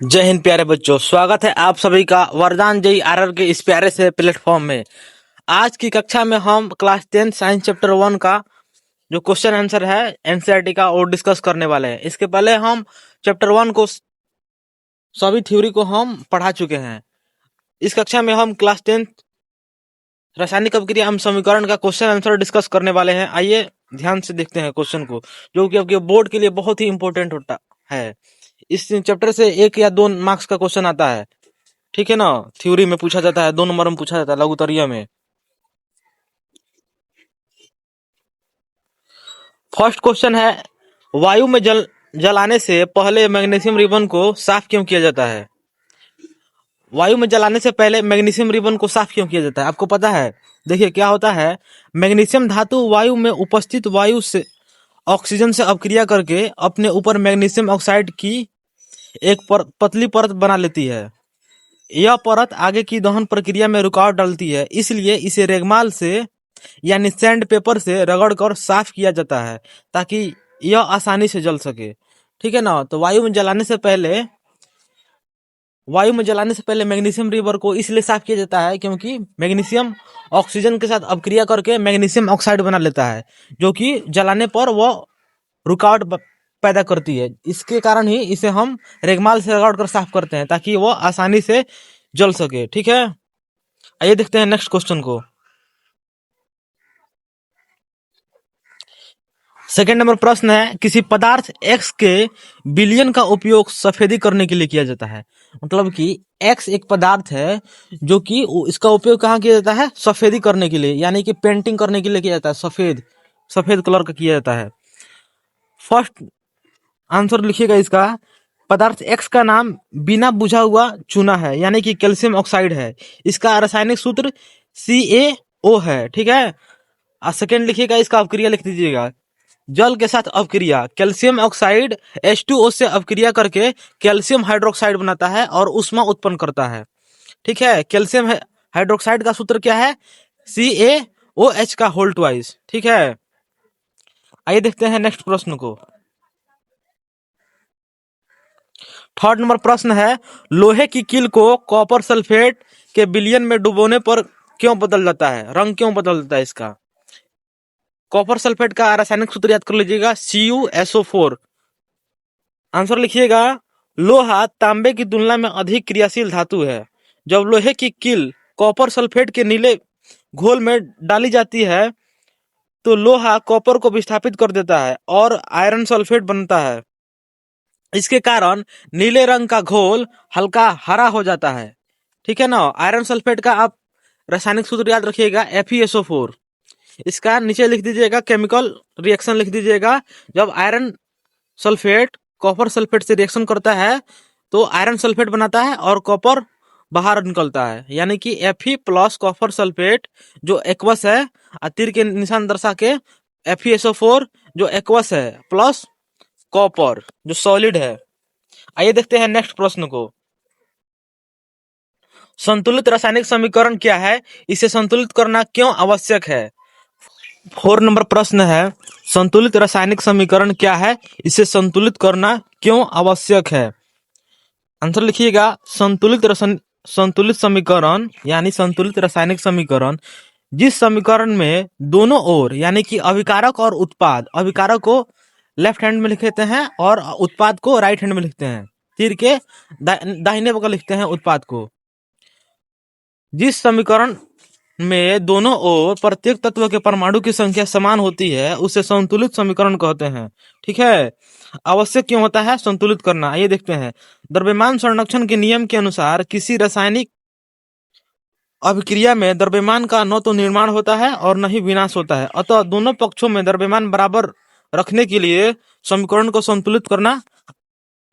जय हिंद प्यारे बच्चों, स्वागत है आप सभी का वरदान जय आरआर के इस प्यारे से प्लेटफॉर्म में। आज की कक्षा में हम क्लास 10 साइंस चैप्टर 1 का जो क्वेश्चन आंसर है एनसीईआरटी का वो डिस्कस करने वाले हैं। इसके पहले हम चैप्टर 1 को सभी थ्योरी को हम पढ़ा चुके हैं। इस कक्षा में हम क्लास 10 रासायनिक अभिक्रिया एवं समीकरण का क्वेश्चन आंसर डिस्कस करने वाले हैं। आइए ध्यान से देखते हैं क्वेश्चन को, जो कि आपके बोर्ड के लिए बहुत ही इंपॉर्टेंट होता है। इस चैप्टर से 1 या 2 मार्क्स का क्वेश्चन आता है, ठीक है ना। थ्योरी में पूछा जाता है, 2 नंबर में पूछा जाता है, लघुत्तरीय में। फर्स्ट क्वेश्चन है, वायु में जलाने से पहले मैग्नीशियम रिबन को साफ क्यों किया जाता है? वायु में जलाने से पहले मैग्नीशियम रिबन को साफ क्यों किया जाता है? आपको पता है? देखिए क्या होता है, मैग्नीशियम धातु वायु में उपस्थित वायु से ऑक्सीजन से अपक्रिया करके अपने ऊपर मैग्नीशियम ऑक्साइड की एक पतली परत बना लेती है। यह परत आगे की दहन प्रक्रिया में रुकावट डालती है, इसलिए इसे रेगमाल से यानी सैंड पेपर से रगड़कर साफ किया जाता है ताकि यह आसानी से जल सके, ठीक है ना। तो वायु में जलाने से पहले मैग्नीशियम रिबर को इसलिए साफ किया जाता है क्योंकि मैग्नीशियम ऑक्सीजन के साथ अपक्रिया करके मैग्नीशियम ऑक्साइड बना लेता है, जो कि जलाने पर वह रुकावट पैदा करती है। इसके कारण ही इसे हम रेगमाल से रगड़ कर साफ करते हैं ताकि वह आसानी से जल सके, ठीक है। आइए देखते हैं नेक्स्ट क्वेश्चन को। सेकेंड नंबर प्रश्न है, किसी पदार्थ X के विलयन का उपयोग सफेदी करने के लिए किया जाता है। मतलब कि X एक पदार्थ है जो कि इसका उपयोग कहाँ किया जाता है? सफेदी करने के लिए, यानी कि पेंटिंग करने के लिए किया जाता है। सफेद कलर का किया जाता है। फर्स्ट आंसर लिखिएगा इसका, पदार्थ X का नाम बिना बुझा हुआ चूना है, यानी कि कैल्शियम ऑक्साइड है। इसका रासायनिक सूत्र CaO है, ठीक है। सेकेंड लिखिएगा, इसका अपक्रिया लिख दीजिएगा। जल के साथ अपक्रिया, कैल्शियम ऑक्साइड H2O से अपक्रिया करके कैल्शियम हाइड्रोक्साइड बनाता है और ऊष्मा उत्पन्न करता है, ठीक है। कैल्शियम हाइड्रोक्साइड का सूत्र क्या है? CaOH का होल ट्वाइस, ठीक है। आइए देखते हैं नेक्स्ट प्रश्न को। थर्ड नंबर प्रश्न है, लोहे की कील को कॉपर सल्फेट के विलयन में डुबोने पर क्यों बदल जाता है? रंग क्यों बदल जाता है इसका? कॉपर सल्फेट का रासायनिक सूत्र याद कर लीजिएगा, CuSO4। आंसर लिखिएगा, लोहा तांबे की तुलना में अधिक क्रियाशील धातु है। जब लोहे की कील कॉपर सल्फेट के नीले घोल में डाली जाती है तो लोहा कॉपर को विस्थापित कर देता है और आयरन सल्फेट बनता है। इसके कारण नीले रंग का घोल हल्का हरा हो जाता है, ठीक है ना। आयरन सल्फेट का आप रासायनिक सूत्र याद रखिएगा, FeSO4। इसका नीचे लिख दीजिएगा, केमिकल रिएक्शन लिख दीजिएगा। जब आयरन सल्फेट कॉपर सल्फेट से रिएक्शन करता है तो आयरन सल्फेट बनाता है और कॉपर बाहर निकलता है, यानी कि Fe प्लस कॉपर सल्फेट जो एक्वस है, तीर के निशान दर्शा के FeSO4 जो एक्वस है प्लस कॉपर जो सॉलिड है। आइए देखते हैं नेक्स्ट प्रश्न को। संतुलित रासायनिक समीकरण क्या है? इसे संतुलित करना क्यों आवश्यक है? 4 नंबर प्रश्न है, संतुलित रासायनिक समीकरण क्या है? इसे संतुलित करना क्यों आवश्यक है? आंसर लिखिएगा, संतुलित समीकरण यानी संतुलित रासायनिक समीकरण जिस समीकरण में दोनों ओर यानी कि अभिकारक और उत्पाद, अभिकारक को लेफ्ट हैंड में लिखते हैं और उत्पाद को राइट हैंड में लिखते हैं, तीर के दाहिने बगल लिखते हैं उत्पाद को। जिस समीकरण में दोनों ओर प्रत्येक तत्व के परमाणु की संख्या समान होती है उसे संतुलित समीकरण कहते हैं, ठीक है। आवश्यक क्यों होता है संतुलित करना? ये देखते हैं। द्रव्यमान संरक्षण के नियम के अनुसार किसी रासायनिक अभिक्रिया में द्रव्यमान का न तो निर्माण होता है और न ही विनाश होता है, अतः दोनों पक्षों में द्रव्यमान बराबर रखने के लिए समीकरण को संतुलित करना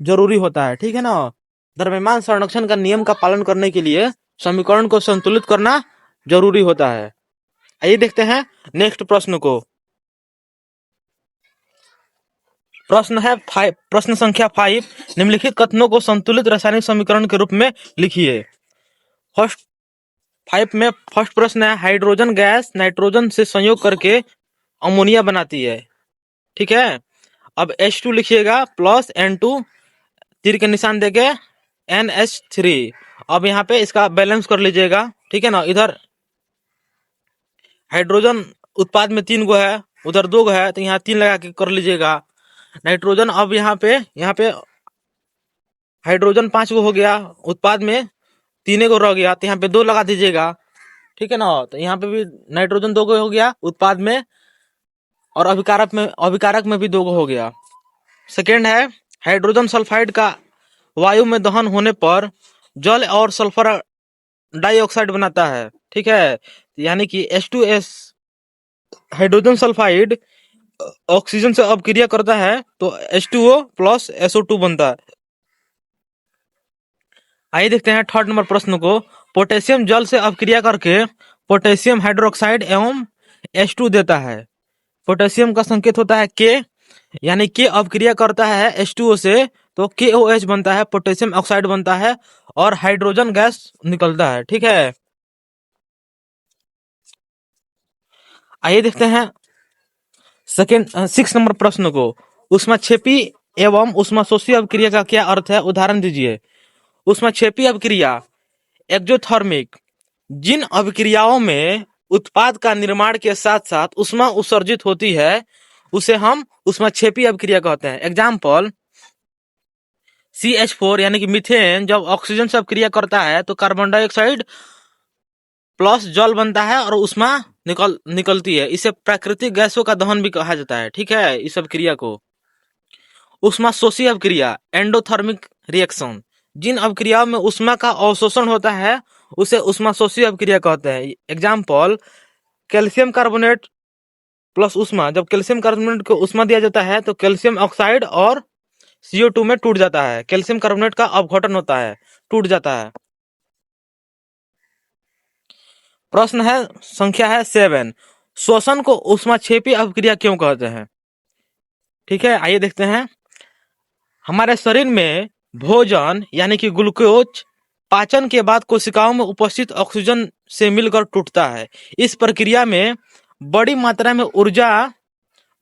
जरूरी होता है, ठीक है ना। द्रव्यमान संरक्षण का नियम का पालन करने के लिए समीकरण को संतुलित करना जरूरी होता है। आइए देखते हैं नेक्स्ट प्रश्न को। प्रश्न है प्रश्न संख्या 5, निम्नलिखित कथनों को संतुलित रासायनिक समीकरण के रूप में लिखिए। फर्स्ट प्रश्न है, हाइड्रोजन गैस नाइट्रोजन से संयोग करके अमोनिया बनाती है, ठीक है। अब H2 लिखिएगा प्लस N2, तीर के निशान देके NH3। अब यहाँ पे इसका बैलेंस कर लीजिएगा, ठीक है ना। इधर हाइड्रोजन उत्पाद में 3 गो है, उधर 2 गो है, तो यहाँ 3 लगा के कर लीजिएगा। नाइट्रोजन, अब यहाँ पे हाइड्रोजन 5 गो हो गया, उत्पाद में 3 गो रह गया, तो यहाँ पे 2 लगा दीजिएगा, ठीक है ना। तो यहाँ पे भी नाइट्रोजन 2 गो हो गया उत्पाद में, और अभिकारक में भी 2 गो हो गया। सेकेंड है, हाइड्रोजन सल्फाइड का वायु में दहन होने पर जल और सल्फर डाइऑक्साइड बनाता है, ठीक है। यानी कि H2S, हाइड्रोजन सल्फाइड ऑक्सीजन से अपक्रिया करता है तो H2O प्लस SO2 बनता है। आइए देखते हैं थर्ड नंबर प्रश्न को। पोटेशियम जल से अपक्रिया करके पोटेशियम हाइड्रोक्साइड एवं H2 देता है। पोटेशियम का संकेत होता है K, यानी K अपक्रिया करता है H2O से तो KOH बनता है, पोटेशियम ऑक्साइड बनता है और हाइड्रोजन गैस निकलता है, ठीक है। आइए देखते हैं 6 नंबर प्रश्न को। ऊष्माक्षेपी एवं ऊष्माशोषी अपक्रिया का क्या अर्थ है, उदाहरण दीजिए। ऊष्माक्षेपी अपक्रिया एक्जोथर्मिक, जिन अपक्रियाओं में उत्पाद का निर्माण के साथ साथ ऊष्मा उत्सर्जित होती है उसे हम ऊष्माक्षेपी अपक्रिया कहते हैं। एग्जाम्पल, CH4 यानी कि मीथेन जब ऑक्सीजन से अपक्रिया करता है तो कार्बन डाइऑक्साइड प्लस जल बनता है और ऊष्मा निकलती है। इसे प्राकृतिक गैसों का दहन भी कहा जाता है, ठीक है, इस अपक्रिया को। ऊष्माशोषी अपक्रिया एंडोथर्मिक रिएक्शन, जिन अपक्रियाओं में ऊष्मा का अवशोषण होता है उसे ऊष्माशोषी अपक्रिया कहते हैं। एग्जाम्पल, कैल्शियम कार्बोनेट प्लस ऊष्मा, जब कैल्शियम कार्बोनेट को ऊष्मा दिया जाता है तो कैल्शियम ऑक्साइड और CO2 में टूट जाता है, कैल्शियम कार्बोनेट का अपघटन होता है, टूट जाता है। प्रश्न है संख्या है 7, श्वसन को ऊष्माक्षेपी अपक्रिया क्यों कहते हैं, ठीक है। आइए देखते हैं। हमारे शरीर में भोजन यानी कि ग्लूकोज पाचन के बाद कोशिकाओं में उपस्थित ऑक्सीजन से मिलकर टूटता है। इस प्रक्रिया में बड़ी मात्रा में ऊर्जा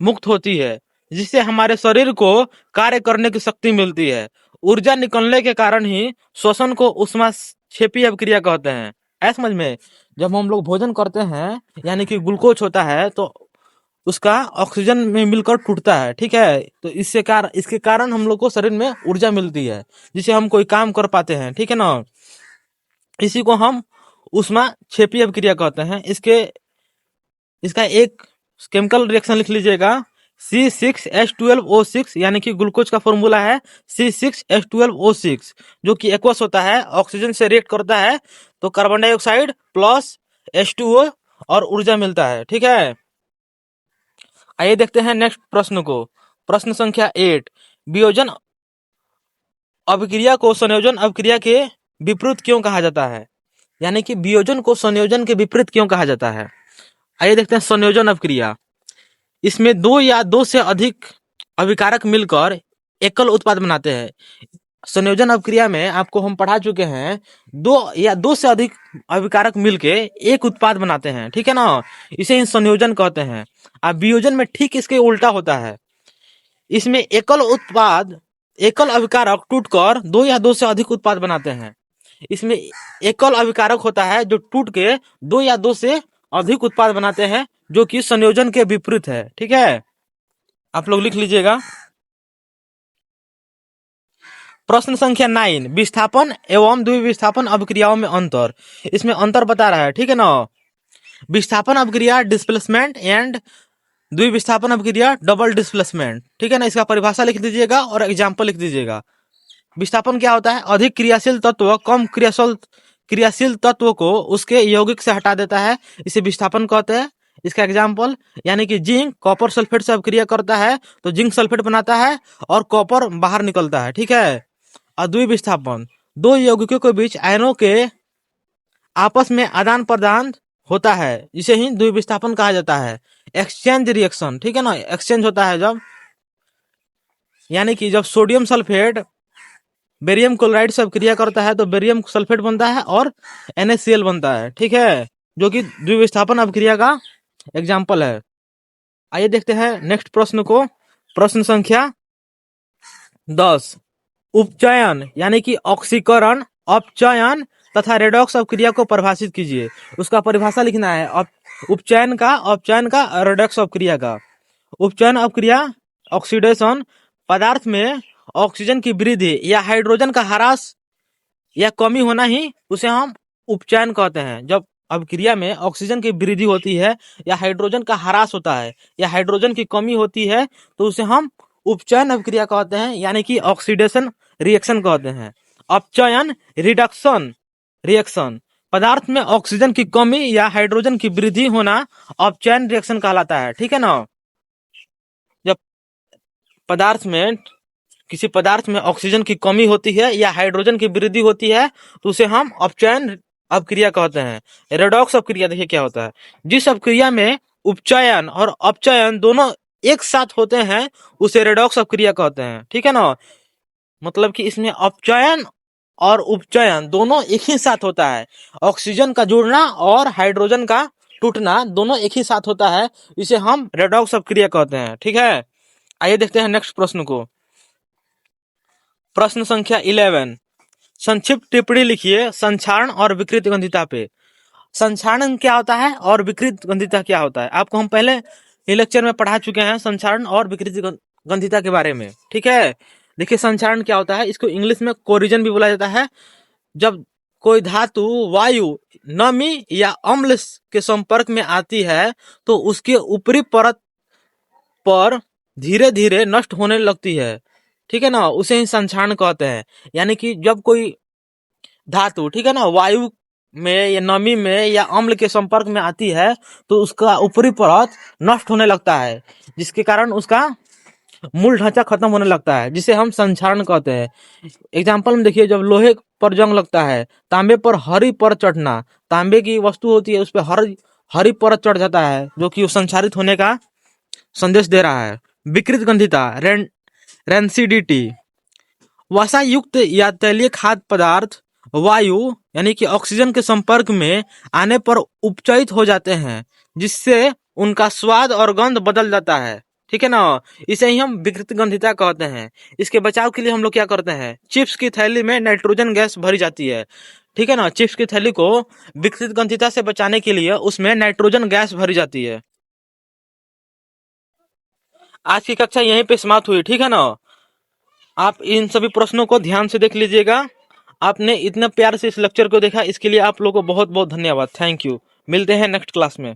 मुक्त होती है जिससे हमारे शरीर को कार्य करने की शक्ति मिलती है। ऊर्जा निकलने के कारण ही श्वसन को ऊष्माक्षेपी अपक्रिया कहते हैं। ऐसा समझ में, जब हम लोग भोजन करते हैं यानी कि ग्लूकोज होता है तो उसका ऑक्सीजन में मिलकर टूटता है, ठीक है। तो इसके कारण हम लोग को शरीर में ऊर्जा मिलती है जिससे हम कोई काम कर पाते हैं, ठीक है ना। इसी को हम ऊष्माक्षेपी अपक्रिया कहते हैं। इसका एक केमिकल रिएक्शन लिख लीजिएगा, C6H12O6, यानी कि ग्लूकोज का फॉर्मूला है C6H12O6, जो कि एक्वस होता है, ऑक्सीजन से रिएक्ट करता है तो कार्बन डाइऑक्साइड प्लस H2O और ऊर्जा मिलता है, ठीक है। आइए देखते हैं नेक्स्ट प्रश्न को। प्रश्न संख्या 8, वियोजन अभिक्रिया को संयोजन अभिक्रिया के विपरीत क्यों कहा जाता है, यानी कि वियोजन को संयोजन के विपरीत क्यों कहा जाता है। आइए देखते हैं संयोजन अभिक्रिया। इसमें 2 या 2 से अधिक अभिकारक मिलकर एकल उत्पाद बनाते हैं। संयोजन अभिक्रिया में आपको हम पढ़ा चुके हैं, 2 या 2 से अधिक अभिकारक मिलके एक उत्पाद बनाते हैं, ठीक है ना। इसे ही संयोजन कहते हैं। अब वियोजन में ठीक इसके उल्टा होता है। इसमें एकल अभिकारक टूटकर 2 या 2 से अधिक उत्पाद बनाते हैं। इसमें एकल अभिकारक होता है जो टूट के 2 या 2 से अधिक उत्पाद बनाते हैं, जो कि संयोजन के विपरीत है, ठीक है। आप लोग लिख लीजिएगा। प्रश्न संख्या 9, विस्थापन एवं द्विविस्थापन अभिक्रियाओं में अंतर। इसमें अंतर बता रहा है, ठीक है ना। विस्थापन अभिक्रिया डिस्प्लेसमेंट एंड द्विविस्थापन अभिक्रिया डबल डिस्प्लेसमेंट, ठीक है ना। इसका परिभाषा लिख दीजिएगा और एग्जाम्पल लिख दीजिएगा। विस्थापन क्या होता है, अधिक क्रियाशील तत्व कम क्रियाशील तत्व को उसके यौगिक से हटा देता है, इसे विस्थापन कहते हैं। इसका एग्जाम्पल, यानी कि जिंक कॉपर सल्फेट से अपक्रिया करता है तो जिंक सल्फेट बनाता है और कॉपर बाहर निकलता है, ठीक है। और द्विविस्थापन, 2 यौगिकों के बीच आयनों के आपस में आदान प्रदान होता है, इसे ही द्विविस्थापन कहा जाता है। एक्सचेंज रिएक्शन, ठीक है ना, एक्सचेंज होता है जब, यानी कि जब सोडियम सल्फेट बेरियम क्लोराइड से अपक्रिया करता है तो बेरियम सल्फेट बनता है और NaCl बनता है, ठीक है, जो कि द्विविस्थापन अपक्रिया का एग्जाम्पल है। आइए देखते हैं नेक्स्ट प्रश्न को। प्रश्न संख्या 10, उपचयन यानी कि ऑक्सीकरण, अपचयन तथा रेडॉक्स अपक्रिया को परिभाषित कीजिए। उसका परिभाषा लिखना है, उपचयन का, अपचयन का, रेडॉक्स अपक्रिया का। उपचयन अपक्रिया ऑक्सीडेशन, पदार्थ में ऑक्सीजन की वृद्धि या हाइड्रोजन का ह्रास या कमी होना ही उसे हम उपचयन कहते हैं। जब अपक्रिया में ऑक्सीजन की वृद्धि होती है या हाइड्रोजन का ह्रास होता है या हाइड्रोजन की कमी होती है तो उसे हम उपचयन अपक्रिया कहते हैं, यानी कि ऑक्सीडेशन रिएक्शन कहते हैं। अपचयन रिडक्शन रिएक्शन, पदार्थ में ऑक्सीजन की कमी या हाइड्रोजन की वृद्धि होना अपचयन रिएक्शन कहलाता है। ठीक है ना। जब पदार्थ में किसी पदार्थ में ऑक्सीजन की कमी होती है या हाइड्रोजन की वृद्धि होती है तो उसे हम अपचयन अपक्रिया कहते हैं। रेडॉक्स अपक्रिया देखिए क्या होता है। जिस अपक्रिया में उपचयन और अपचयन दोनों एक साथ होते हैं उसे रेडॉक्स अपक्रिया कहते हैं। ठीक है ना। मतलब कि इसमें अपचयन और उपचयन दोनों एक ही साथ होता है। ऑक्सीजन का जुड़ना और हाइड्रोजन का टूटना दोनों एक ही साथ होता है, इसे हम रेडॉक्स अपक्रिया कहते हैं। ठीक है। आइए देखते हैं नेक्स्ट प्रश्न को। प्रश्न संख्या 11, संक्षिप्त टिप्पणी लिखिए संक्षारण और विकृत गंधिता पे। संक्षारण क्या होता है और विकृत गंधिता क्या होता है, आपको हम पहले ये लेक्चर में पढ़ा चुके हैं संक्षारण और विकृत गंधिता के बारे में। ठीक है। देखिए संक्षारण क्या होता है, इसको इंग्लिश में कोरिजन भी बोला जाता है। जब कोई धातु वायु, नमी या अम्ल के संपर्क में आती है तो उसके ऊपरी परत पर धीरे धीरे नष्ट होने लगती है। ठीक है ना, उसे ही संक्षारण कहते हैं। यानी कि जब कोई धातु, ठीक है ना, वायु में या नमी में या अम्ल के संपर्क में आती है तो उसका ऊपरी परत नष्ट होने लगता है, जिसके कारण उसका मूल ढांचा खत्म होने लगता है, जिसे हम संक्षारण कहते हैं। एग्जाम्पल में देखिए, जब लोहे पर जंग लगता है, तांबे पर हरी परत चढ़ना, तांबे की वस्तु होती है उस पर हरी परत चढ़ जाता है जो कि संक्षारित होने का संदेश दे रहा है। विकृत गंधिता रेंसिडिटी, वसा युक्त या तैलीय खाद्य पदार्थ वायु यानी कि ऑक्सीजन के संपर्क में आने पर उपचयित हो जाते हैं, जिससे उनका स्वाद और गंध बदल जाता है। ठीक है ना। इसे ही हम विकृत गंधिता कहते हैं। इसके बचाव के लिए हम लोग क्या करते हैं, चिप्स की थैली में नाइट्रोजन गैस भरी जाती है। ठीक है ना। चिप्स की थैली को विकृत गंधिता से बचाने के लिए उसमें नाइट्रोजन गैस भरी जाती है। आज की कक्षा यहीं पे समाप्त हुई। ठीक है ना। आप इन सभी प्रश्नों को ध्यान से देख लीजिएगा। आपने इतना प्यार से इस लेक्चर को देखा, इसके लिए आप लोगों को बहुत बहुत धन्यवाद। Thank you. मिलते हैं नेक्स्ट क्लास में।